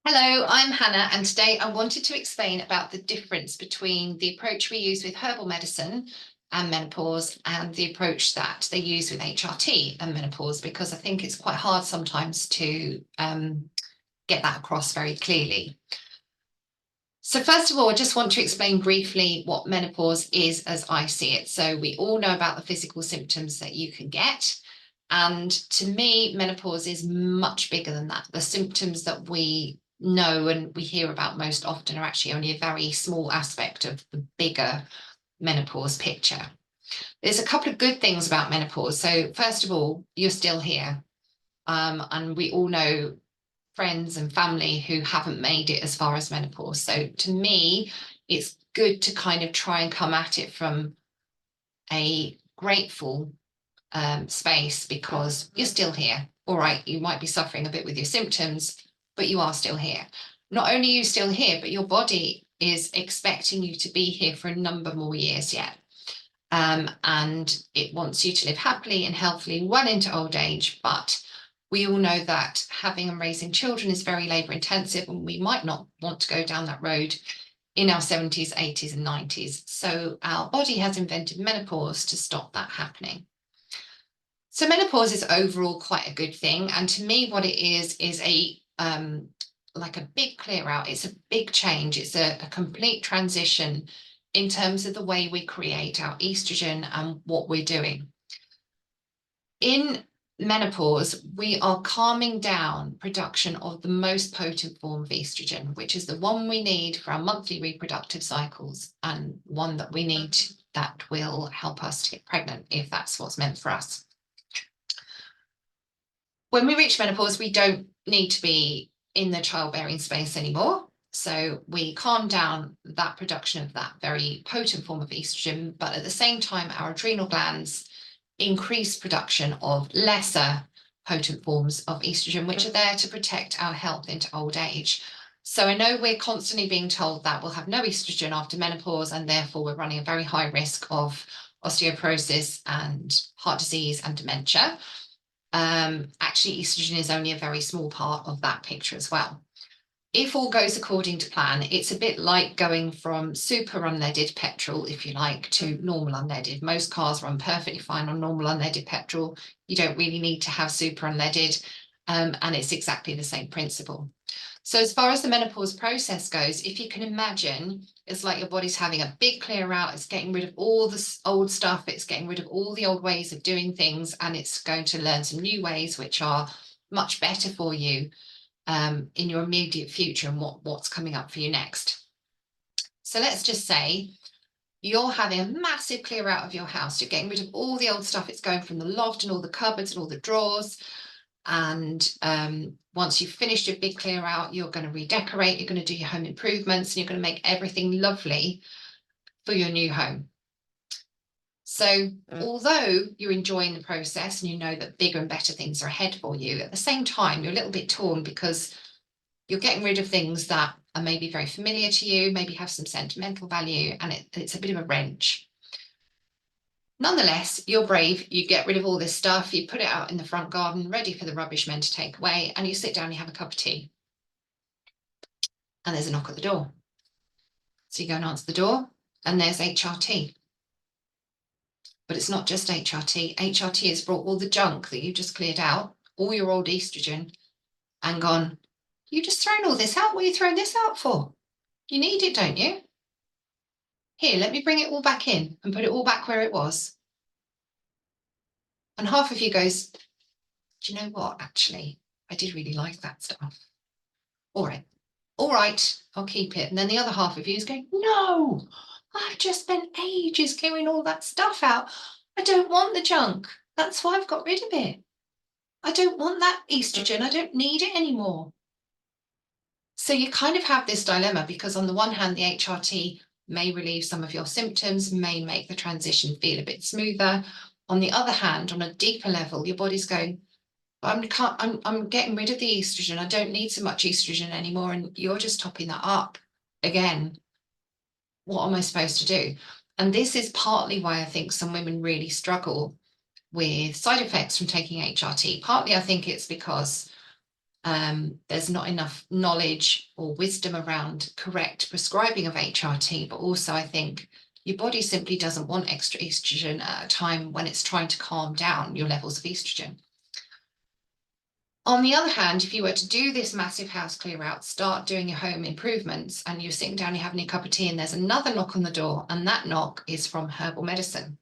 Hello, I'm Hannah, and today I wanted to explain about the difference between the approach we use with herbal medicine and menopause and the approach that they use with HRT and menopause, because I think it's quite hard sometimes to get that across very clearly. So first of all, I just want to explain briefly what menopause is as I see it. So we all know about the physical symptoms that you can get. And to me, menopause is much bigger than that. The symptoms that we know and we hear about most often are actually only a very small aspect of the bigger menopause picture. There's a couple of good things about menopause. So first of all, you're still here. And we all know friends and family who haven't made it as far as menopause. So to me, it's good to kind of try and come at it from a grateful space, because you're still here. All right, you might be suffering a bit with your symptoms, but you are still here. Not only are you still here, but your body is expecting you to be here for a number more years yet. And it wants you to live happily and healthily well into old age. But we all know that having and raising children is very labour intensive, and we might not want to go down that road in our 70s, 80s, and 90s. So our body has invented menopause to stop that happening. So menopause is overall quite a good thing. And to me, what it is a like a big clear out. It's a big change. It's a complete transition in terms of the way we create our estrogen and what we're doing. In menopause, we are calming down production of the most potent form of estrogen, which is the one we need for our monthly reproductive cycles, and one that we need that will help us to get pregnant if that's what's meant for us. When we reach menopause, we don't need to be in the childbearing space anymore. So we calm down that production of that very potent form of estrogen, but at the same time, our adrenal glands increase production of lesser potent forms of estrogen, which are there to protect our health into old age. So I know we're constantly being told that we'll have no estrogen after menopause, and therefore we're running a very high risk of osteoporosis and heart disease and dementia. Actually, estrogen is only a very small part of that picture as well. If all goes according to plan, it's a bit like going from super unleaded petrol, if you like, to normal unleaded. Most cars run perfectly fine on normal unleaded petrol. You don't really need to have super unleaded, and it's exactly the same principle. So as far as the menopause process goes, if you can imagine, it's like your body's having a big clear out. It's getting rid of all the old stuff. It's getting rid of all the old ways of doing things, and it's going to learn some new ways which are much better for you in your immediate future and what's coming up for you next. So let's just say you're having a massive clear out of your house. You're getting rid of all the old stuff. It's going from the loft and all the cupboards and all the drawers. And once you've finished your big clear out, you're going to redecorate, you're going to do your home improvements, and you're going to make everything lovely for your new home. So although you're enjoying the process and you know that bigger and better things are ahead for you, at the same time, you're a little bit torn because you're getting rid of things that are maybe very familiar to you, maybe have some sentimental value, and it's a bit of a wrench. Nonetheless, you're brave. You get rid of all this stuff, you put it out in the front garden, ready for the rubbish men to take away, and you sit down, you have a cup of tea. And there's a knock at the door. So you go and answer the door, and there's HRT. But it's not just HRT. HRT has brought all the junk that you just cleared out, all your old estrogen, and gone, you just thrown all this out? What are you throwing this out for? You need it, don't you? Here, let me bring it all back in and put it all back where it was. And half of you goes, do you know what, actually, I did really like that stuff. All right, I'll keep it. And then the other half of you is going, no, I've just spent ages clearing all that stuff out. I don't want the junk. That's why I've got rid of it. I don't want that estrogen. I don't need it anymore. So you kind of have this dilemma, because on the one hand, the HRT may relieve some of your symptoms, may make the transition feel a bit smoother. On the other hand, on a deeper level, your body's going, I'm getting rid of the estrogen. I don't need so much estrogen anymore. And you're just topping that up again. What am I supposed to do? And this is partly why I think some women really struggle with side effects from taking HRT. Partly, I think it's because There's not enough knowledge or wisdom around correct prescribing of HRT, but also I think your body simply doesn't want extra estrogen at a time when it's trying to calm down your levels of estrogen. On the other hand, if you were to do this massive house clear out, start doing your home improvements, and you're sitting down, you're having a cup of tea, and there's another knock on the door, and that knock is from herbal medicine.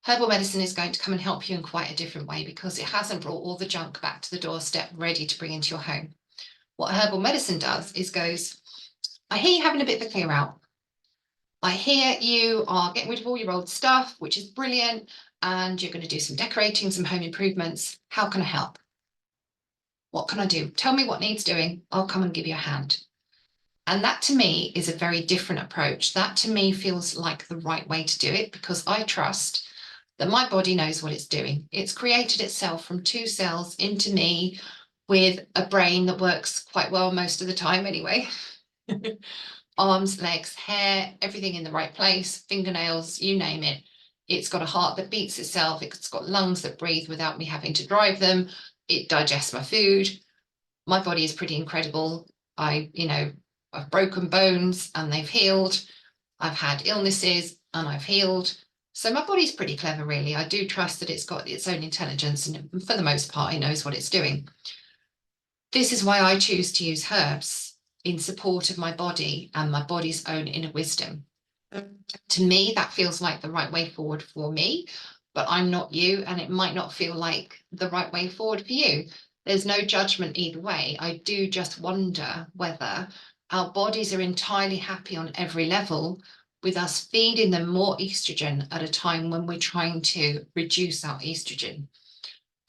Herbal medicine is going to come and help you in quite a different way because it hasn't brought all the junk back to the doorstep ready to bring into your home. What herbal medicine does is goes, I hear you having a bit of a clear out. I hear you are getting rid of all your old stuff, which is brilliant, and you're going to do some decorating, some home improvements. How can I help? What can I do? Tell me what needs doing. I'll come and give you a hand. And that to me is a very different approach. That to me feels like the right way to do it because I trust that my body knows what it's doing. It's created itself from 2 cells into me with a brain that works quite well most of the time anyway. Arms, legs, hair, everything in the right place, fingernails, you name it. It's got a heart that beats itself. It's got lungs that breathe without me having to drive them. It digests my food. My body is pretty incredible. I've broken bones and they've healed. I've had illnesses and I've healed. So my body's pretty clever, really. I do trust that it's got its own intelligence, and for the most part, it knows what it's doing. This is why I choose to use herbs in support of my body and my body's own inner wisdom. To me, that feels like the right way forward for me, but I'm not you, and it might not feel like the right way forward for you. There's no judgment either way. I do just wonder whether our bodies are entirely happy on every level with us feeding them more estrogen at a time when we're trying to reduce our estrogen.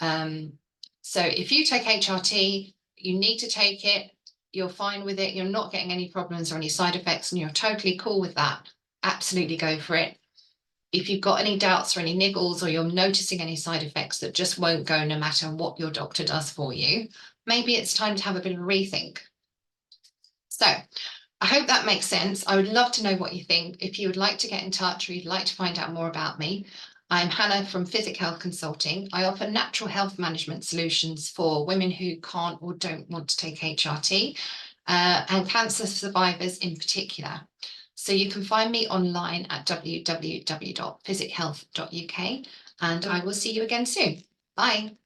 So if you take HRT, you need to take it, you're fine with it, you're not getting any problems or any side effects, and you're totally cool with that, absolutely go for it. If you've got any doubts or any niggles, or you're noticing any side effects that just won't go no matter what your doctor does for you, maybe it's time to have a bit of a rethink. So I hope that makes sense. I would love to know what you think. If you would like to get in touch or you'd like to find out more about me, I'm Hannah from Physic Health Consulting. I offer natural health management solutions for women who can't or don't want to take HRT, and cancer survivors in particular. So you can find me online at www.physichealth.uk, and I will see you again soon. Bye.